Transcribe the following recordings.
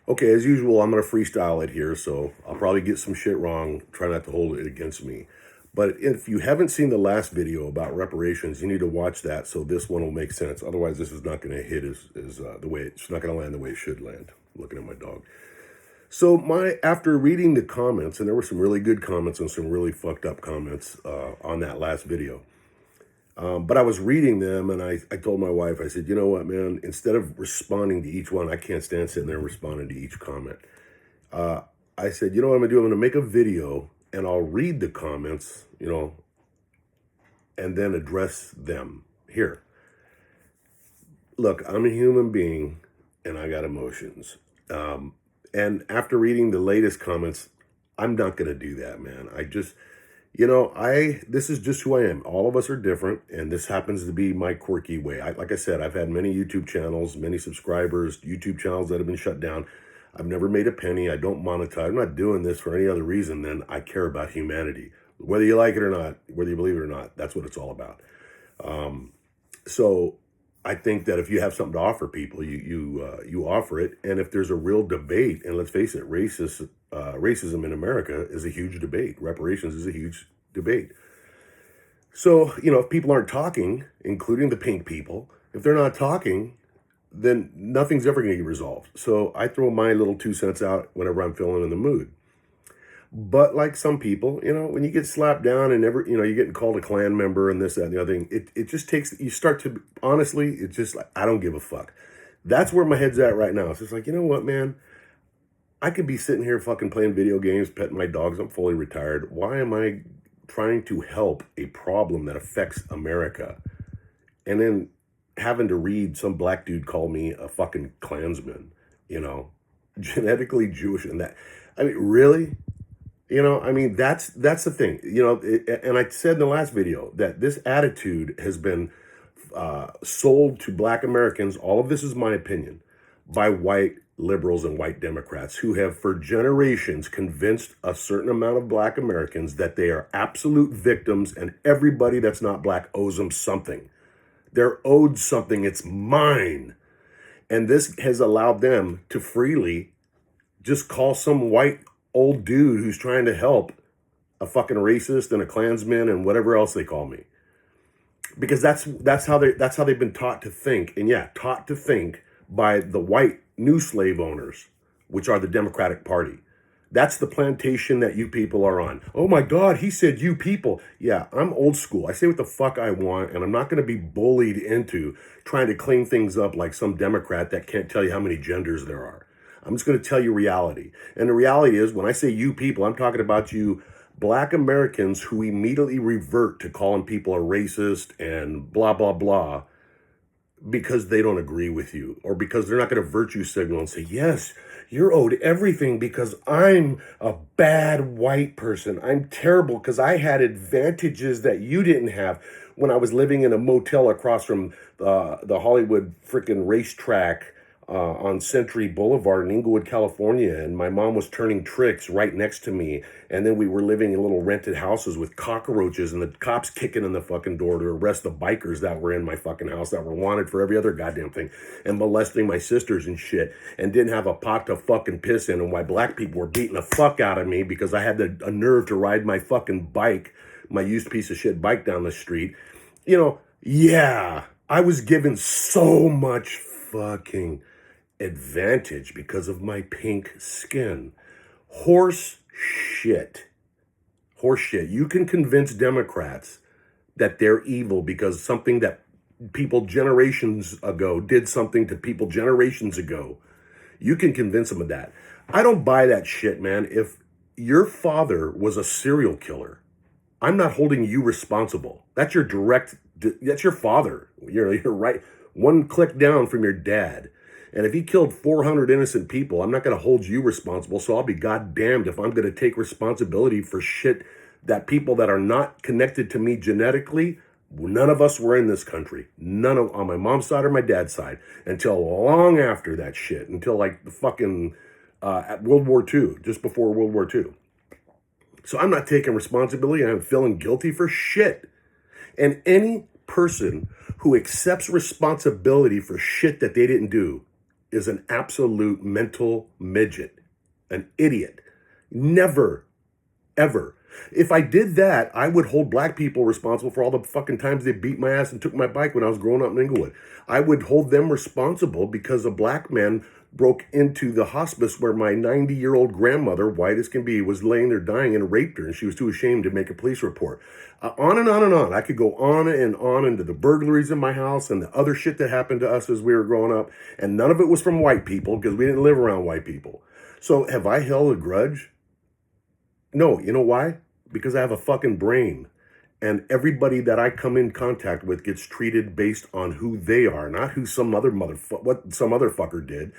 Okay, as usual, I'm going to freestyle it here, so I'll probably get some shit wrong. Try not to hold it against me. But if you haven't seen the last video about reparations, you need to watch that so this one will make sense. Otherwise, this is not going to hit as the way it's not going to land the way it should land. I'm looking at my dog. So after reading the comments, and there were some really good comments and some really fucked up comments on that last video. But I was reading them and I told my wife, I said, you know what, man, instead of responding to each one, I can't stand sitting there responding to each comment. I said, you know what I'm going to do? I'm going to make a video and I'll read the comments, and then address them here. Look, I'm a human being and I got emotions. And after reading the latest comments, I'm not going to do that, man. This is just who I am. All of us are different, and this happens to be my quirky way. Like I said, I've had many YouTube channels, many subscribers, YouTube channels that have been shut down. I've never made a penny. I don't monetize. I'm not doing this for any other reason than I care about humanity. Whether you like it or not, whether you believe it or not, that's what it's all about. So I think that if you have something to offer people, you offer it. And if there's a real debate, and let's face it, racism in America is a huge debate. Reparations is a huge debate. So, if people aren't talking, including the pink people, if they're not talking, then nothing's ever going to get resolved. So I throw my little 2 cents out whenever I'm feeling in the mood. But like some people, when you get slapped down and you're getting called a Klan member and this, that, and the other thing, it just takes, you start to, honestly, it's just like, I don't give a fuck. That's where my head's at right now. It's just like, you know what, man? I could be sitting here fucking playing video games, petting my dogs. I'm fully retired. Why am I trying to help a problem that affects America? And then having to read some black dude call me a fucking Klansman, genetically Jewish and that. I mean, really? That's the thing, and I said in the last video that this attitude has been sold to black Americans. All of this is my opinion, by white liberals and white Democrats who have for generations convinced a certain amount of black Americans that they are absolute victims and everybody that's not black owes them something. They're owed something. It's mine. And this has allowed them to freely just call some white old dude who's trying to help a fucking racist and a Klansman and whatever else they call me, because that's how they've been taught to think, and taught to think by the white new slave owners, which are the Democratic Party. That's the plantation that you people are on. Oh my God, he said you people. Yeah, I'm old school. I say what the fuck I want, and I'm not going to be bullied into trying to clean things up like some Democrat that can't tell you how many genders there are. I'm just going to tell you reality. And the reality is, when I say you people, I'm talking about you black Americans who immediately revert to calling people a racist and blah, blah, blah, because they don't agree with you, or because they're not going to virtue signal and say, yes, you're owed everything because I'm a bad white person. I'm terrible because I had advantages that you didn't have when I was living in a motel across from the Hollywood freaking racetrack on Century Boulevard in Inglewood, California, and my mom was turning tricks right next to me, and then we were living in little rented houses with cockroaches and the cops kicking in the fucking door to arrest the bikers that were in my fucking house that were wanted for every other goddamn thing, and molesting my sisters and shit, and didn't have a pot to fucking piss in, and why black people were beating the fuck out of me because I had a nerve to ride my fucking bike, my used piece of shit bike down the street. I was given so much fucking advantage because of my pink skin. Horse shit. You can convince Democrats that they're evil because something that people generations ago did something to people generations ago. You can convince them of that. I don't buy that shit, man. If your father was a serial killer, I'm not holding you responsible. That's your father. You're right. One click down from your dad. And if he killed 400 innocent people, I'm not going to hold you responsible. So I'll be goddamned if I'm going to take responsibility for shit that people that are not connected to me genetically, none of us were in this country. On my mom's side or my dad's side, until long after that shit, until like the fucking at World War II, just before World War II. So I'm not taking responsibility. I'm feeling guilty for shit. And any person who accepts responsibility for shit that they didn't do is an absolute mental midget, an idiot. Never, ever. If I did that, I would hold black people responsible for all the fucking times they beat my ass and took my bike when I was growing up in Inglewood. I would hold them responsible because a black man broke into the hospice where my 90-year-old grandmother, white as can be, was laying there dying and raped her, and she was too ashamed to make a police report. On and on and on. I could go on into the burglaries in my house and the other shit that happened to us as we were growing up, and none of it was from white people because we didn't live around white people. So have I held a grudge? No. You know why? Because I have a fucking brain. And everybody that I come in contact with gets treated based on who they are, not who some other what some other fucker did.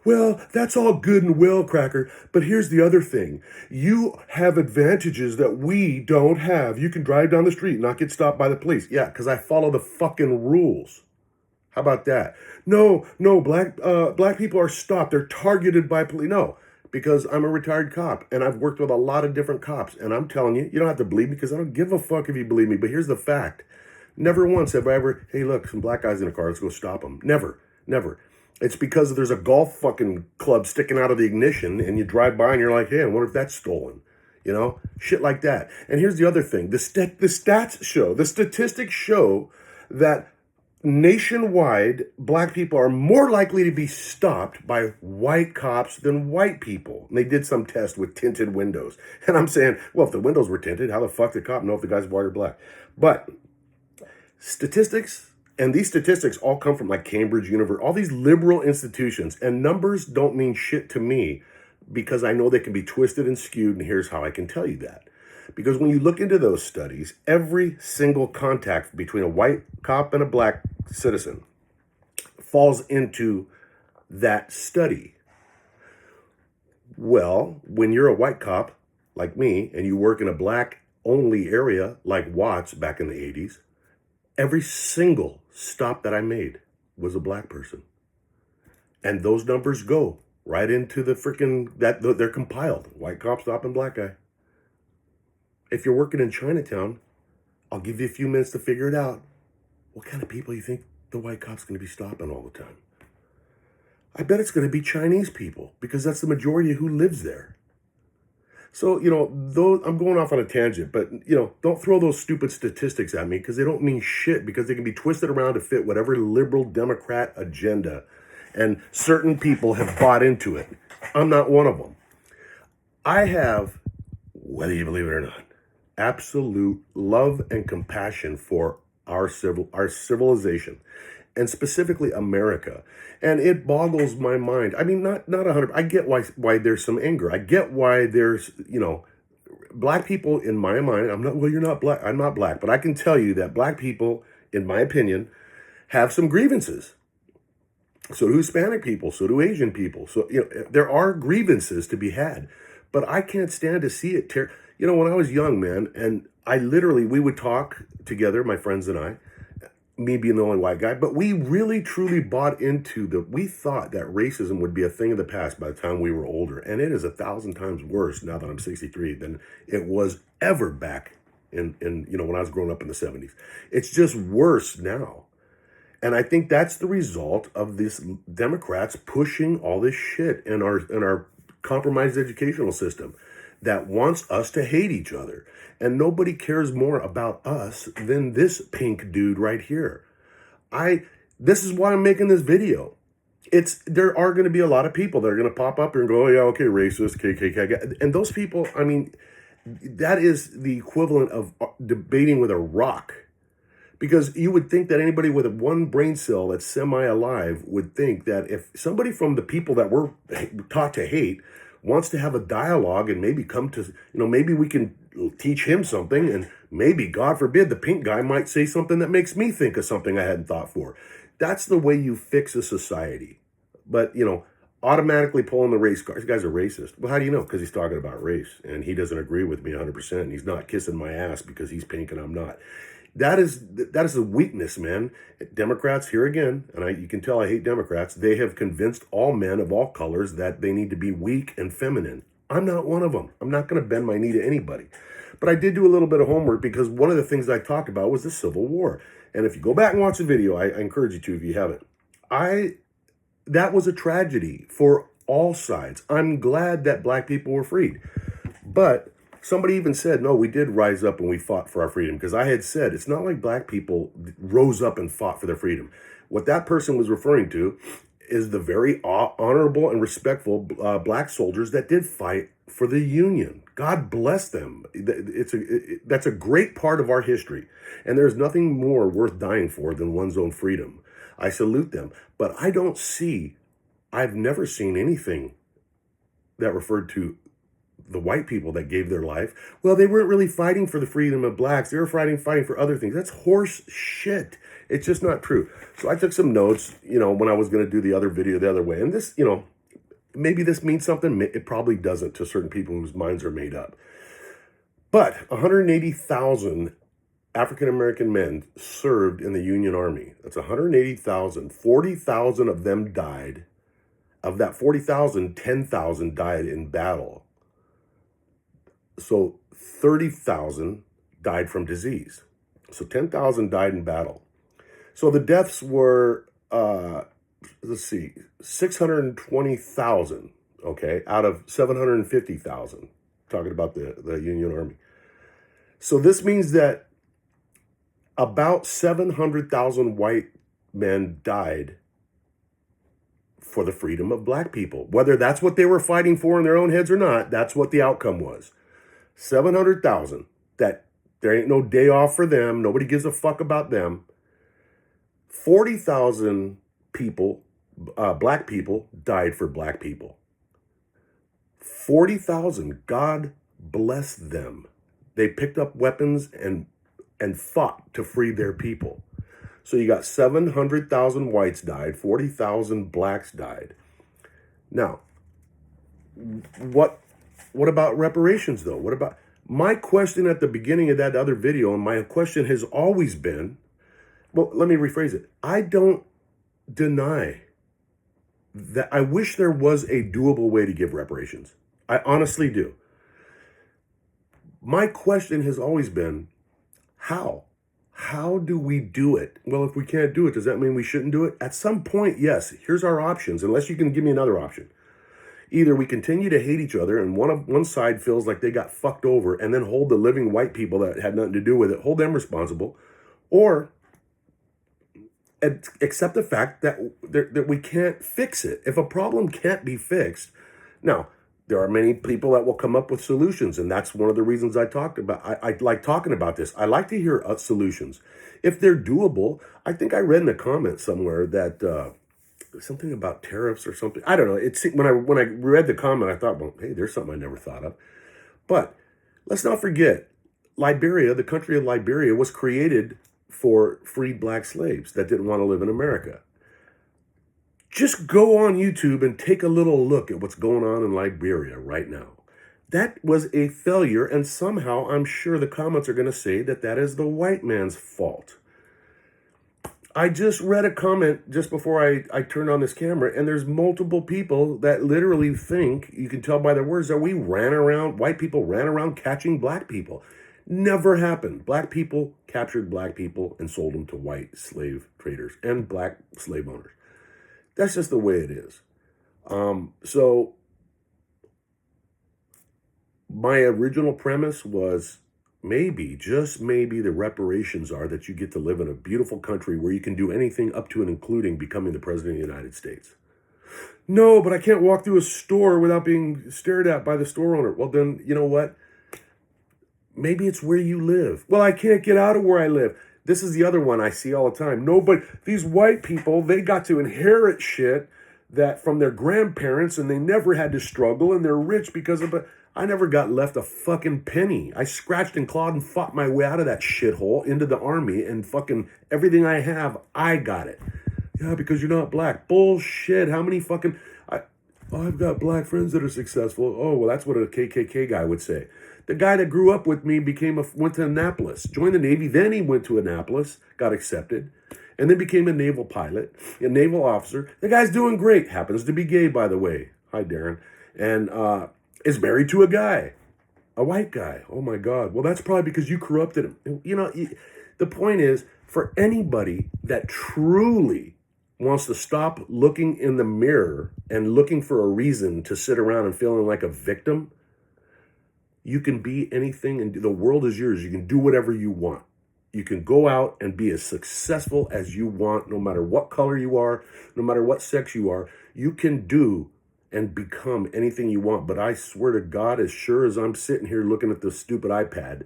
Well, that's all good and well, Cracker, but here's the other thing. You have advantages that we don't have. You can drive down the street and not get stopped by the police. Yeah, because I follow the fucking rules. How about that? No, black people are stopped. They're targeted by police. No, because I'm a retired cop and I've worked with a lot of different cops. And I'm telling you, you don't have to believe me because I don't give a fuck if you believe me. But here's the fact. Never once have I ever, hey, look, some black guys in a car, let's go stop them. Never. It's because there's a golf fucking club sticking out of the ignition and you drive by and you're like, hey, I wonder if that's stolen. You know, shit like that. And here's the other thing. The statistics show that nationwide, black people are more likely to be stopped by white cops than white people. And they did some test with tinted windows. And I'm saying, well, if the windows were tinted, how the fuck did the cop know if the guy's white or black? But statistics, and these statistics all come from like Cambridge University, all these liberal institutions, and numbers don't mean shit to me because I know they can be twisted and skewed, and here's how I can tell you that. Because when you look into those studies, every single contact between a white cop and a black citizen falls into that study. Well, when you're a white cop like me and you work in a black only area like Watts back in the 80s, every single stop that I made was a black person. And those numbers go right into the freaking, they're compiled. White cop stopping black guy. If you're working in Chinatown, I'll give you a few minutes to figure it out. What kind of people you think the white cop's going to be stopping all the time? I bet it's going to be Chinese people because that's the majority of who lives there. So, I'm going off on a tangent, but, don't throw those stupid statistics at me because they don't mean shit because they can be twisted around to fit whatever liberal Democrat agenda. And certain people have bought into it. I'm not one of them. I have, whether you believe it or not, absolute love and compassion for our civilization, and specifically America. And it boggles my mind. I mean, not 100. I get why there's some anger. I get why there's, black people in my mind. You're not black. I'm not black, but I can tell you that black people, in my opinion, have some grievances. So do Hispanic people. So do Asian people. So, there are grievances to be had, but I can't stand to see it tear. When I was young, man, and we would talk together, my friends and I, me being the only white guy, but we really truly bought into we thought that racism would be a thing of the past by the time we were older. And it is 1,000 times worse now that I'm 63 than it was ever back in when I was growing up in the 70s. It's just worse now. And I think that's the result of this Democrats pushing all this shit in our compromised educational system that wants us to hate each other. And nobody cares more about us than this pink dude right here. This is why I'm making this video. There are going to be a lot of people that are going to pop up and go, oh yeah, okay, racist, KKK. And those people, I mean, that is the equivalent of debating with a rock. Because you would think that anybody with one brain cell that's semi-alive would think that if somebody from the people that we're taught to hate wants to have a dialogue and maybe come to, maybe we can teach him something, and maybe, God forbid, the pink guy might say something that makes me think of something I hadn't thought for. That's the way you fix a society. But, automatically pulling the race card. These guys are racist. Well, how do you know? Because he's talking about race, and he doesn't agree with me 100%, and he's not kissing my ass because he's pink and I'm not. That is a weakness, man. Democrats, here again, and you can tell I hate Democrats, they have convinced all men of all colors that they need to be weak and feminine. I'm not one of them. I'm not going to bend my knee to anybody. But I did do a little bit of homework because one of the things I talked about was the Civil War. And if you go back and watch the video, I encourage you to if you haven't. I that was a tragedy for all sides. I'm glad that black people were freed. But somebody even said, no, we did rise up and we fought for our freedom. Because I had said, it's not like black people rose up and fought for their freedom. What that person was referring to is the very honorable and respectful black soldiers that did fight for the Union. God bless them. That's a great part of our history. And there's nothing more worth dying for than one's own freedom. I salute them. But I've never seen anything that referred to the white people that gave their life. Well, they weren't really fighting for the freedom of blacks. They were fighting for other things. That's horse shit. It's just not true. So I took some notes, when I was going to do the other video the other way. And this, maybe this means something. It probably doesn't to certain people whose minds are made up. But 180,000 African-American men served in the Union Army. That's 180,000. 40,000 of them died. Of that 40,000, 10,000 died in battle. So 30,000 died from disease. So 10,000 died in battle. So the deaths were, 620,000, okay, out of 750,000, talking about the Union Army. So this means that about 700,000 white men died for the freedom of black people. Whether that's what they were fighting for in their own heads or not, that's what the outcome was. 700,000, that there ain't no day off for them. Nobody gives a fuck about them. 40,000 people, black people, died for black people. 40,000, God bless them. They picked up weapons and fought to free their people. So you got 700,000 whites died, 40,000 blacks died. Now, what about reparations, though? What about my question at the beginning of that other video? And my question has always been, well, let me rephrase it. I don't deny that. I wish there was a doable way to give reparations. I honestly do. My question has always been, how? How do we do it? Well, if we can't do it, does that mean we shouldn't do it? At some point, yes. Here's our options, unless you can give me another option. Either we continue to hate each other and one side feels like they got fucked over and then hold the living white people that had nothing to do with it, hold them responsible, or accept the fact that we can't fix it. If a problem can't be fixed, now, there are many people that will come up with solutions, and that's one of the reasons I talked about. I like talking about this. I like to hear solutions. If they're doable, I think I read in the comments somewhere that something about tariffs or something. I don't know. It's when I read the comment, I thought, well, hey, there's something I never thought of. But let's not forget, Liberia, the country of Liberia, was created for freed black slaves that didn't want to live in America. Just go on YouTube and take a little look at what's going on in Liberia right now. That was a failure, and somehow I'm sure the comments are going to say that is the white man's fault. I just read a comment just before I turned on this camera, and there's multiple people that literally think, you can tell by their words, that white people ran around catching black people. Never happened. Black people captured black people and sold them to white slave traders and black slave owners. That's just the way it is. So my original premise was maybe, just maybe, the reparations are that you get to live in a beautiful country where you can do anything up to and including becoming the president of the United States. No, but I can't walk through a store without being stared at by the store owner. Well, then, you know what? Maybe it's where you live. Well, I can't get out of where I live. This is the other one I see all the time. No, but these white people, they got to inherit shit that from their grandparents, and they never had to struggle, and they're rich because of it. I never got left a fucking penny. I scratched and clawed and fought my way out of that shithole into the army, and fucking everything I have, I got it. Yeah, because you're not black. Bullshit. How many fucking... I've got black friends that are successful. Oh, well, that's what a KKK guy would say. The guy that grew up with me went to Annapolis, joined the Navy. Then he went to Annapolis, got accepted, and then became a naval pilot, a naval officer. The guy's doing great. Happens to be gay, by the way. Hi, Darren. And is married to a white guy. Oh, my God. Well, that's probably because you corrupted him. The point is, for anybody that truly wants to stop looking in the mirror and looking for a reason to sit around and feeling like a victim, you can be anything and the world is yours. You can do whatever you want. You can go out and be as successful as you want, no matter what color you are, no matter what sex you are. You can do and become anything you want. But I swear to God, as sure as I'm sitting here looking at this stupid iPad,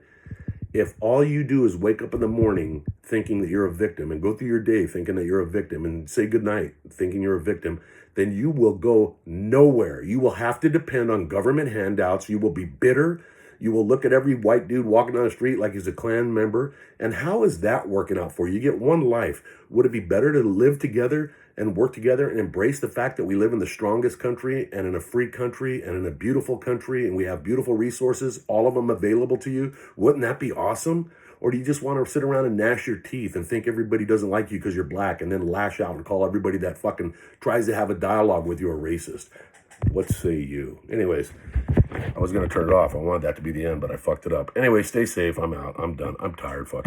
if all you do is wake up in the morning thinking that you're a victim and go through your day thinking that you're a victim and say goodnight thinking you're a victim, then you will go nowhere. You will have to depend on government handouts. You will be bitter. You will look at every white dude walking down the street like he's a Klan member. And how is that working out for you? You get one life. Would it be better to live together and work together and embrace the fact that we live in the strongest country and in a free country and in a beautiful country and we have beautiful resources, all of them available to you? Wouldn't that be awesome? Or do you just want to sit around and gnash your teeth and think everybody doesn't like you because you're black and then lash out and call everybody that fucking tries to have a dialogue with you a racist? What say you? Anyways, I was going to turn it off. I wanted that to be the end, but I fucked it up. Anyway, stay safe. I'm out. I'm done. I'm tired. Fucking.